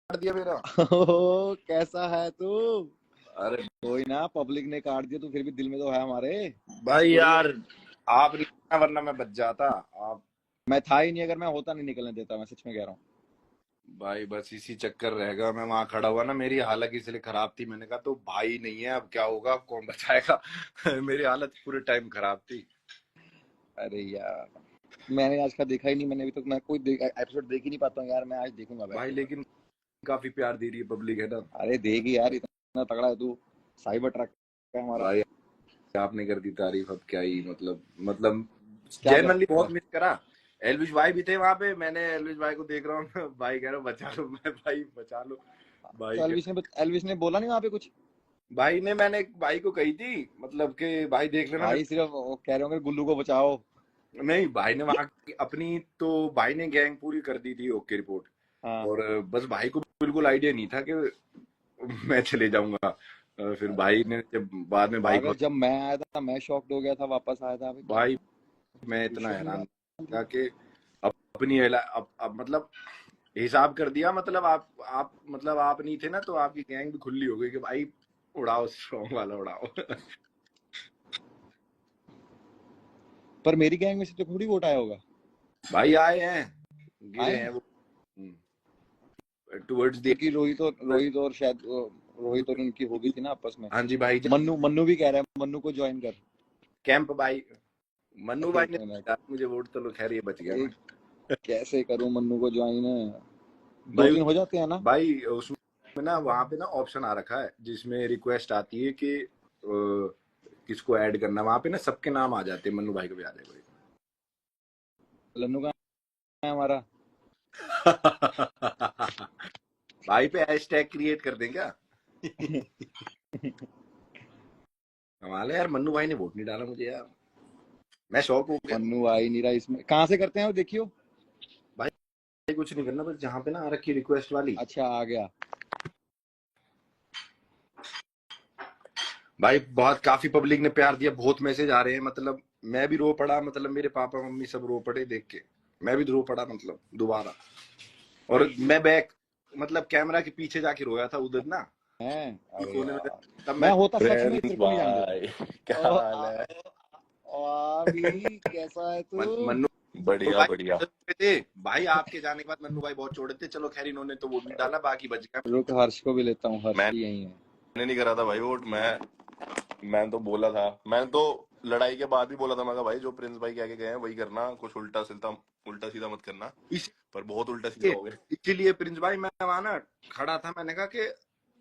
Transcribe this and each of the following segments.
दिया मेरा। ओह, कैसा है तू? अरे कोई ना, पब्लिक ने काट दिया तो फिर भी दिल में तो है हमारे। भाई यार, आप नहीं था, वरना मैं बच जाता। आप मैं था ही नहीं, अगर मैं होता नहीं निकलने देता, मैं सच में कह रहा हूँ। भाई बस इसी चक्कर रहेगा। मैं वहां खड़ा हुआ ना, मेरी हालत इसलिए खराब थी, मैंने कहा तो भाई नहीं है, अब क्या होगा, अब कौन बचाएगा। मेरी हालत पूरे टाइम खराब थी। अरे यार, मैंने आज का देखा ही नहीं। मैंने अभी तक मैं कोई एपिसोड देख ही नहीं पाता हूँ यार। मैं आज देखूंगा बैठ भाई के। लेकिन काफी प्यार दे रही है पब्लिक, है ना। अरे देगी यार, इतना तगड़ा है तू। साइबर ट्रक है हमारा। भाई आपने कर दी तारीफ, अब क्या ही मतलब क्या कर जेनरली बहुत मिस करा। एलविश भाई भी थे वहां पे, मैंने एलविश भाई को देख रहा हूँ। भाई कह रहा हूँ बचा लो, मैं भाई बचा लो। भाई तो एलविश ने बोला नहीं वहां पे कुछ? भाई ने, मैंने भाई को कही थी, मतलब कि भाई देख लेना भाई सिर्फ वो कह रहे होंगे गुल्लू को बचाओ। नहीं, भाई ने वहां की अपनी, तो भाई ने गैंग पूरी कर दी थी, ओके रिपोर्ट। हाँ। और बस भाई को बिल्कुल आइडिया नहीं था कि मैं चले जाऊंगा। फिर भाई ने जब बाद में भाई पागल, जब मैं आया था मैं शॉक्ड हो गया था, वापस आया था। अबे क्या भाई मैं इतना विश्वास नहीं हैरान था। था कि अपनी अब मतलब हिसाब कर दिया, मतलब आप मतलब आप नहीं थे ना, तो आपकी गैंग भी खुली हो गई कि भाई उड़ाओ, स्ट्रॉन्ग वाला उड़ाओ। पर मेरी गैंग में से तो थोड़ी वोट आया होगा। भाई आए हैं, गिरे आए हैं हैं? वो टुवर्ड्स द। क्योंकि रोहित और शायद रोहित और उनकी हो गई थी ना आपस में। हाँ जी भाई, मन्नू मन्नू भी कह रहा है मन्नू को ज्वाइन कर। कैंप भाई, मन्नू भाई एक ने मिनट, दिया मुझे वोट, तो लो खैर ये बच गया मैं। एक कैसे करूं मन्नू को ज्वाइन? दो भाई तीन हो जाते हैं ना? भाई उसमें ना, वहां पे ना ऑप्शन आ रखा है जिसमें रिक्वेस्ट आती है कि किसको ऐड करना, वहां पे ना सबके नाम आ जाते हैं, मन्नू भाई को भी आ जाएगा। लन्नू का है हमारा। भाई पे हैशटैग क्रिएट कर दें क्या? कमाल है यार, मन्नू भाई ने वोट नहीं डाला मुझे यार, मैं शौक हो गया। मन्नू आ ही नहीं रहा इसमें। कहाँ से करते हैं वो, देखियो। भाई कुछ नहीं करना, बस जहाँ पे ना आ रखी रिक्वेस्ट वाली। अच्छा, आ गया। भाई बहुत काफी पब्लिक ने प्यार दिया, बहुत मैसेज आ रहे हैं, मतलब मैं भी रो पड़ा, मतलब मेरे पापा मम्मी सब रो पड़े देख के। मैं भी रो पड़ा, मतलब दोबारा। और मैं बैक, मतलब कैमरा के पीछे जाके रोया था उधर ना, है। अरे कोने में। यार, तब मैं मैं होता सच में प्रिंस तेरे को नहीं जाने देता। भाई, क्या ओ, हाल है? भी कैसा है तू? मन्नू बढ़िया भाई बढ़िया। थे भाई, आपके जाने के बाद मन्नू भाई बहुत छोड़े थे, चलो खैर इन्होंने तो वोट नहीं डाला, बाकी बच गया। रुक, हर्ष को भी लेता हूँ, हर्ष भी मैंने यही है। नहीं करा था भाई वोट। मैं तो बोला था, मैं तो लड़ाई के बाद भी बोला था, मैं कहा भाई जो प्रिंस भाई कह के गए हैं वही करना, कुछ उल्टा सीधा मत करना। पर बहुत उल्टा सीधा हो गया। इसीलिए प्रिंस भाई, मैं वहां ना खड़ा था, मैंने कहा कि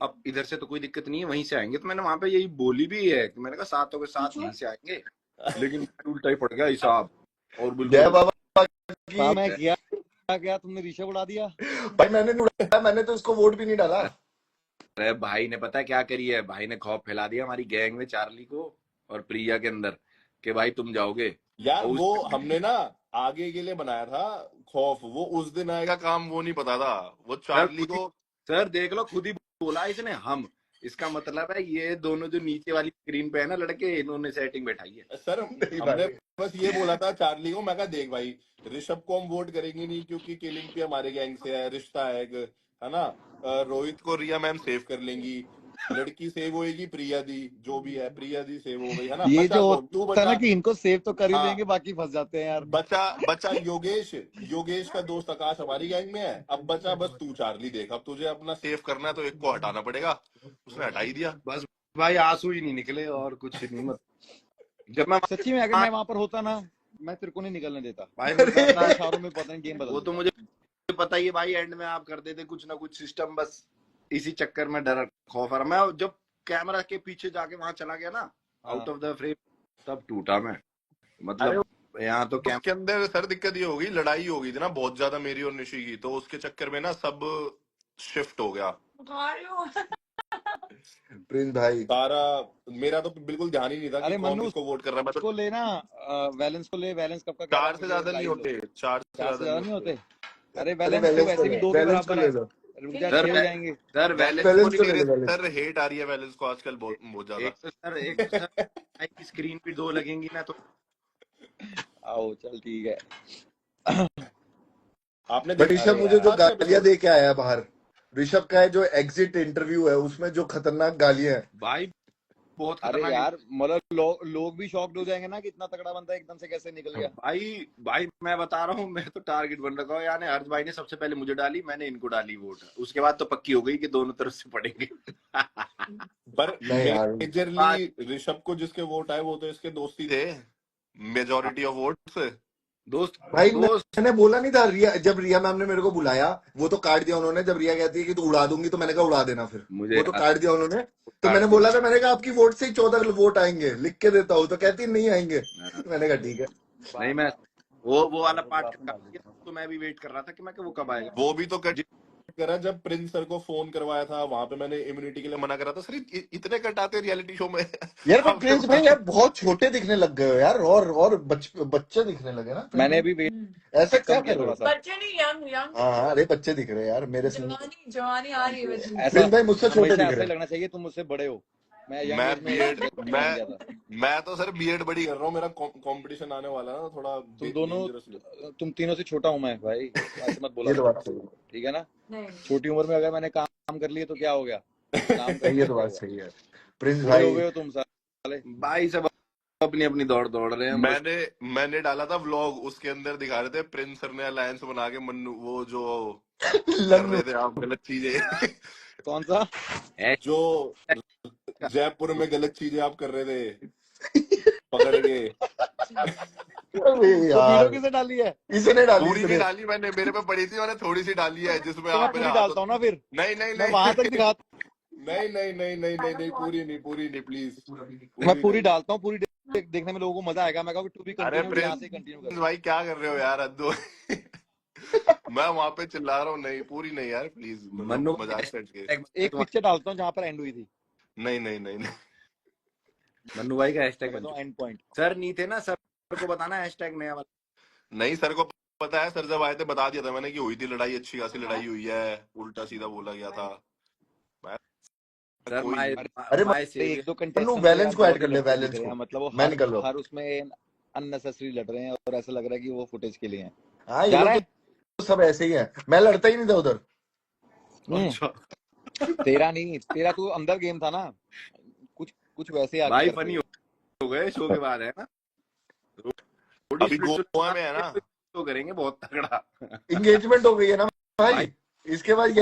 अब इधर से तो कोई दिक्कत नहीं है, वहीं से आएंगे, तो मैंने वहां पे यही बोली भी है कि मैंने कहा सातों के साथ वहीं से आएंगे, लेकिन उल्टा ही पड़ गया हिसाब। और जय बिल्कुल बाबा की। साहब, मैं किया क्या? तुमने ऋषभ उड़ा दिया। भाई मैंने नहीं उड़ाया, मैंने तो उसको वोट भी नहीं डाला। अरे भाई ने पता है क्या करी है, भाई ने खौफ फैला दिया हमारी गैंग में, चार्ली को और प्रिया के अंदर, कि भाई तुम जाओगे। यार और उस वो हमने ना आगे के लिए बनाया था खौफ, वो उस दिन आएगा काम वो नहीं पता था। वो सर चार्ली खुद ही, को। सर देख लो, खुद ही बोला इसने, हम, इसका मतलब है ये दोनों जो नीचे वाली स्क्रीन पे है ना लड़के, इन्होंने सेटिंग बैठाई है। सर नहीं हमने भाई, बस ये बोला था चार्ली को, मैं कहा देख भाई, ऋषभ को हम वोट करेंगे नहीं क्योंकि केलिंग पे हमारे गैंग से है, रिश्ता है एक, है ना। रोहित को रिया मैम सेव कर लेंगी, लड़की सेव होएगी, प्रिया दी जो भी है, प्रिया दी सेव हो गई, है ना। ये बचा जो कौन? तू होता है ना बचा। कि इनको सेव तो कर ही हाँ, लेंगे, बाकी फंस जाते हैं यार। बचा बचा योगेश। योगेश का दोस्त आकाश हमारी गैंग में है। अब बचा बस तू चार्ली। देख अब तुझे अपना सेव करना है तो एक को हटाना पड़ेगा। उसने हटा ही दिया। बस भाई आंसू ही नहीं निकले और कुछ नहीं, मत। जब मैं सच्ची में अगर वहां, मैं वहां पर होता ना, मैं तेरे को नहीं निकलने देता। भाई मैं अपने अरे इशारों में पता नहीं गेम बदल वो तो देता। मुझे पता ही है भाई, एंड में आप कर देते कुछ ना कुछ सिस्टम, बस इसी चक्कर में डर खौफ आ रहा। मैं जब कैमरा के पीछे जाके वहां चला गया ना, आउट हाँ। ऑफ द फ्रेम, तब टूटा मैं, अरे मतलब यहाँ तो उसके अंदर सर दिक्कत ये होगी, लड़ाई हो गई थी ना बहुत ज्यादा मेरी और निशी की, तो उसके चक्कर में ना सब शिफ्ट हो गया। प्रिंस भाई, सारा मेरा तो बिल्कुल ध्यान ही नहीं था कि अरे कौन मन्नू, किसको वोट कर रहा है। मैं तो उसको लेना, वैलेंस को ले। वैलेंस कब का कह रहा है चार से मुझे ज्यादा नहीं लाइव लो। होते, चार से चार से ज्यादा नहीं ज्यादा नहीं होते। होते। अरे अरे वैलेंस तो बैलेंस को वैसे भी ले, दो के बैलेंस को बराबर ले है। लो। रुक जा, सर 6 हो जाएंगे। सर बैलेंस को बैलेंस नहीं को ले ले रहे। लो, सर हेट आ रही है बैलेंस को आजकल बहुत बहुत ज्यादा। एक तो सर भाई की स्क्रीन पे दो लगेंगी ना, तो आओ चल ठीक है। आपने बट देखा ऋषभ अरे मुझे जो यार, लास्ट गालियां एपिसोड? दे के आया बाहर, ऋषभ का जो एग्जिट इंटरव्यू है उसमें जो खतरनाक गालियां हैं। भाई बहुत अरे खतरनाक यार मतलब लोग भी शॉक्ड हो जाएंगे ना कि इतना तगड़ा बंदा एकदम से कैसे निकल गया। भाई भाई मैं बता रहा हूँ, मैं तो टारगेट बन रखा हूँ। यानी हर्ष भाई ने सबसे पहले मुझे डाली, मैंने इनको डाली वोट, उसके बाद तो पक्की हो गई कि दोनों तरफ से पड़ेंगे। पर नहीं यार, मेजरली ऋषभ को जिसके वोट आए वो तो इसके दोस्त ही थे, मेजोरिटी ऑफ वोट्स। दोस्त भाई दोस्त मैंने बोला नहीं था जब रिया मैम ने मेरे को बुलाया, वो तो काट दिया उन्होंने। जब रिया कहती है कि तू उड़ा दूंगी, तो मैंने कहा उड़ा देना फिर। मुझे वो तो काट दिया उन्होंने। तो काट मैंने दिया। बोला था, मैंने कहा आपकी वोट से ही 14 वोट आएंगे, लिख के देता हूँ। तो कहती नहीं आएंगे। मैंने कहा ठीक है। नहीं मैं वो वाला पार्ट काट दिया, तो मैं भी वेट कर रहा था कि मैं वो कब आएगा। वो भी तो कट करा जब प्रिंस सर को फोन करवाया था, वहां पे मैंने इम्यूनिटी के लिए मना करा था। सर इतने कट आते रियलिटी शो में। यार पर आपने प्रिंस भाई यार बहुत छोटे दिखने लग गए हो यार, और बच्चे दिखने लगे ना। मैंने अभी वेट ऐसा क्या कम किया कर रहे थोड़ा हो? सा। बच्चे नहीं, यंग यंग हाँ हाँ, अरे बच्चे दिख रहे हैं यार मेरे से। जवानी जवानी आ रही है बच्चे। ऐसा प्रिंस भाई मुझसे छोटे हमेशा दिख ऐसा रहे ही हैं। लगना चाहिए, तुम मुझसे बड़े हो। मैं यंग मैं एज में बीएड बन गया था। मैं तो सर बीएड बड़ी कर रहा हूँ। मेरा कंपटीशन आने वाला है ना, थोड़ा तुम दोनों dangerous। तुम तीनों से छोटा हूं मैं भाई, ऐसे मत बोला ये तो करो, बात सही है। ठीक है ना। नहीं छोटी उम्र में अगर मैंने काम कर लिया तो क्या हो गया, काम कर ये लिया तो क्या बात हुआ। सही है। प्रिंस बूढ़े हो भाई गए हो तुम साले। भाई सब अपनी अपनी दौड़ रहे हैं बस। मैंने डाला था व्लॉग, उसके अंदर दिखा रहे थे प्रिंस सर ने अलायंस बना के मन्नू वो जो कर लन्नू रहे थे आप गलत चीजें। कौन सा? जो जयपुर में गलत चीजें आप कर रहे थे पकड़ के। अरे तो वीडियो यार किसे डाली है? इसने डाली, पूरी नहीं इसने। डाली मैंने, मेरे पे पड़ी थी, मैंने थोड़ी सी डाली है जिसमें तो मैं आप मेरे पूरी हाथ। डालता हूँ ना फिर, नहीं नहीं मैं नहीं वहां तक दिखा, नहीं नहीं नहीं नहीं नहीं नहीं पूरी नहीं प्लीज। मैं पूरी डालता हूँ। पूरी देखने में लोगों को मजा आएगा। मैं कहूँ टू बी अरे कंटिन्यू, यहाँ से कंटिन्यू प्रिंस कर। भाई क्या कर रहे हो यार, हद्दो। मैं वहां पे चिल्ला रहा हूँ, नहीं पूरी नहीं यार प्लीज, मन्नू मतलब मजाक करके। एक पिक्चर डालता हूँ जहाँ पर एंड हुई थी। नहीं नहीं नहीं नहीं मन्नू भाई का हैशटैग मैं तो एंड पॉइंट। सर नहीं थे ना, सर को बताना हैशटैग नया वाला। नहीं, सर को पता है, सर जब आए थे बता दिया था मैंने कि हुई थी लड़ाई, अच्छी खासी लड़ाई हुई है, उल्टा सीधा बोला गया था। सर कोई अरे माय से एक दो मन्नू कंटेस्टेंट बैलेंस को ऐड कर ले, बैलेंस हैं, को। मतलब वो मैं निकल रहा हूँ। हर उसमें अननेसेसरी लड़ रहे हैं और ऐसा लग रहा है कि वो फुटेज के लिए हैं। हाँ ये जा रहा लोग है? तो सब ऐसे ही है। मैं लड़ता ही नहीं था उधर। अच्छा तेरा नहीं, तेरा तो अंदर गेम था ना, कुछ वैसे आगे भाई करते फनी हो। हो गए शो के बाद, है ना। थोड़ी अभी स्पीड गोवा में है ना। तो करेंगे बहुत तगड़ा। इंगेजमेंट हो गई है ना भाई। भाई इसके बाद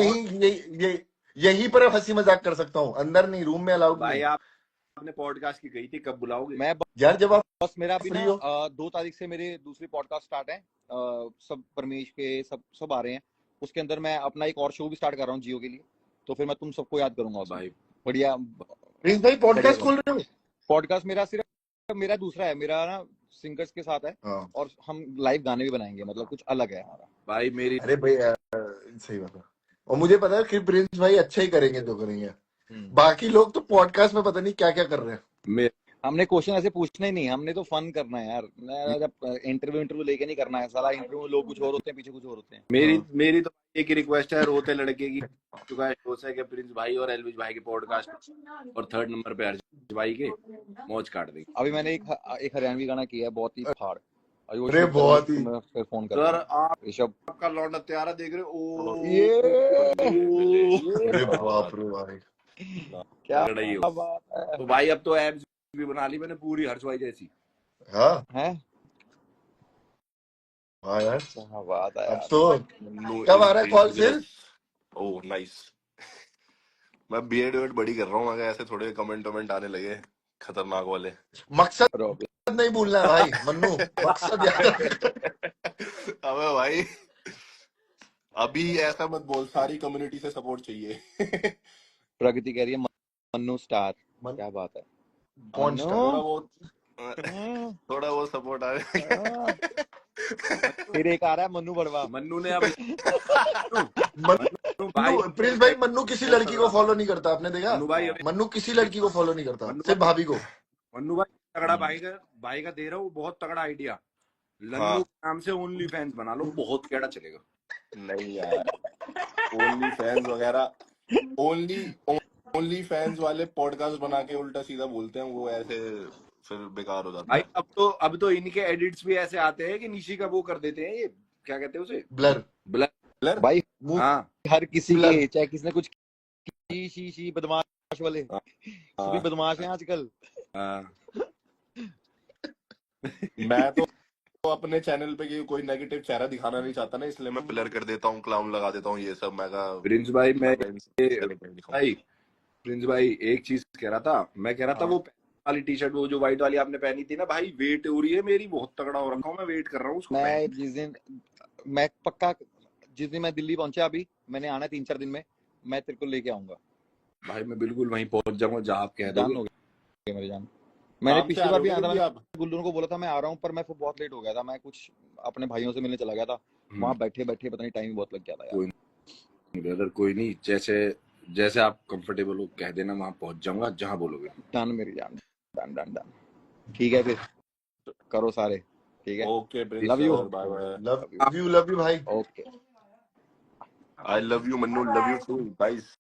यहीं पर हंसी मजाक कर सकता हूँ, अंदर नहीं, रूम में अलाउड भाई नहीं। आपने पॉडकास्ट की कही थी, कब बुलाओगे? मैं यार जब आप बस मेरा अभी ना फ्री हो। 2 तारीख से मेरे दूसरी पॉडकास्ट स्टार्ट है। सब परमेश के सब आ रहे हैं। उसके अंदर मैं अपना एक और शो भी स्टार्ट कर रहा हूँ जियो के लिए, तो फिर मैं तुम सबको याद करूंगा उसमें। भाई बढ़िया प्रिंस भाई पॉडकास्ट खोल रहे हो? पॉडकास्ट मेरा सिर्फ मेरा दूसरा है, मेरा ना सिंगर्स के साथ है, हाँ। और हम लाइव गाने भी बनाएंगे, मतलब कुछ अलग है हमारा। भाई मेरी अरे भाई सही बात है। और मुझे पता है कि प्रिंस भाई अच्छा ही करेंगे तो करेंगे। बाकी लोग तो पॉडकास्ट में पता नहीं क्या क्या कर रहे हैं। मे, हमने क्वेश्चन ऐसे पूछना ही नहीं, हमने तो फन करना है यार। जब इंटरव्यू लेके नहीं करना है साला। इंटरव्यू में लोग कुछ और होते हैं, पीछे कुछ और होते हैं। मेरी तो एक ही रिक्वेस्ट है, रोते लड़के की चुका है शो से, कि प्रिंस भाई और एलविश भाई के पॉडकास्ट और 3rd नंबर पे हर्ष भाई के मौज काट देंगे। अभी मैंने एक हरियाणवी गाना किया है, बहुत ही फाड़। अरे बहुत ही। फिर फोन सर कर ऋषभ। आपका लौंडा तैयारा देख रहे हो? अरे बाप रे भाई, क्या तगड़ा ही हो। बात है। तो भाई अब तो एब्स भी बना ली मैंने पूरी हर्ष भाई जैसी। हाँ हैं? हाँ यार, क्या बात है अब यार। तो कब आ रहा है कॉल फिर? Oh nice. मैं बीएड बड़ी कर रहा हूँ, अगर ऐसे थोड़े कमेंट आने लगे खतरनाक वाले। मकसद रोक। नहीं भूलना है भाई मन्नू, मकसद याद रख। अबे भाई अभी ऐसा मत बोल, सारी कम्युनिटी से सपोर्ट चाहिए। प्रगति कह रही है मन्नू स्टार। मन- क्या बात है। कौन मन्नू? थोड़ा वो सपोर्ट आ रहा है। फिर एक आ रहा है मन्नू बड़वा। मन्नू ने अब मन्नू भाई प्रिंस भाई, मन्नू किसी लड़की को फॉलो नहीं करता, आपने देखा? मन्नू भाई मन्नू किसी लड़की को फॉलो नहीं करता, मन्नू सिर्फ भाभी को। मन्नू भाई तगड़ा भाई का दे रहा हूँ, बहुत तगड़ा आइडिया। लन्नू हाँ। के नाम से ओनली फैंस बना लो, बहुत कैड़ा चलेगा। नहीं यार, ओनली फैंस वगैरह, ओनली फैंस वाले पॉडकास्ट बना के उल्टा सीधा बोलते हैं, वो ऐसे फिर बेकार हो जाता भाई है। अब तो इनके एडिट्स भी ऐसे आते हैं कि निशी का वो कर देते हैं, ये क्या कहते हैं उसे, ब्लर। ब्लर। भाई मुंह हाँ हर किसी Blur. के, चाहे किसने कुछ शी बदमाश वाले सभी बदमाश हैं आजकल। हाँ। मैं तो अपने चैनल पे कोई नेगेटिव चेहरा दिखाना नहीं चाहता ना, इसलिए मैं ब्लर कर देता हूँ, क्लाउन लगा देता हूँ, ये सब। मैं कहा प्रिंस भाई मैं दिखाऊं। भाई प्रिंस भाई एक चीज कह रहा था, मैं कह रहा था हाँ। वो वाली टी शर्ट वो जो व्हाइट वाली आपने पहनी थी ना भाई, वेट हो रही है मेरी, बहुत तगड़ा हो रखा हूँ मैं, वेट कर रहा हूँ उसको पहन। मैं जिस दिन मैं पक्का जिस दिन मैं दिल्ली पहुंचा, अभी मैंने आना है 3-4 दिन में, मैं तेरे को लेके आऊंगा। भाई मैं बिल्कुल वहीं पहुंच जाऊंगा जहाँ आप कह जान दोगे। हो गया मेरी जान। मैंने काम से पिछली आ बार रहे भी हो आया क्या था, दीदी मैंने आप? गुल्लू को बोला था मैं आ रहा हूँ, पर मैं फिर बहुत लेट हो गया था। मैं कुछ अपने भाइयों से मिलने चला गया था, वहां बैठे बैठे पता नहीं टाइम ही बहुत लग गया था यार। कोई नहीं ब्रदर, कोई नहीं, जैसे जैसे आप कंफर्टेबल हो कह देना, वहां पहुंच जाऊंगा जहाँ बोलोगे। डन मेरी जान, डन डन डन। ठीक है, फिर करो सारे, ठीक है। Okay Prince love you, sir, bye bye. Love you भाई. Okay. I love you Mannu, love you too guys.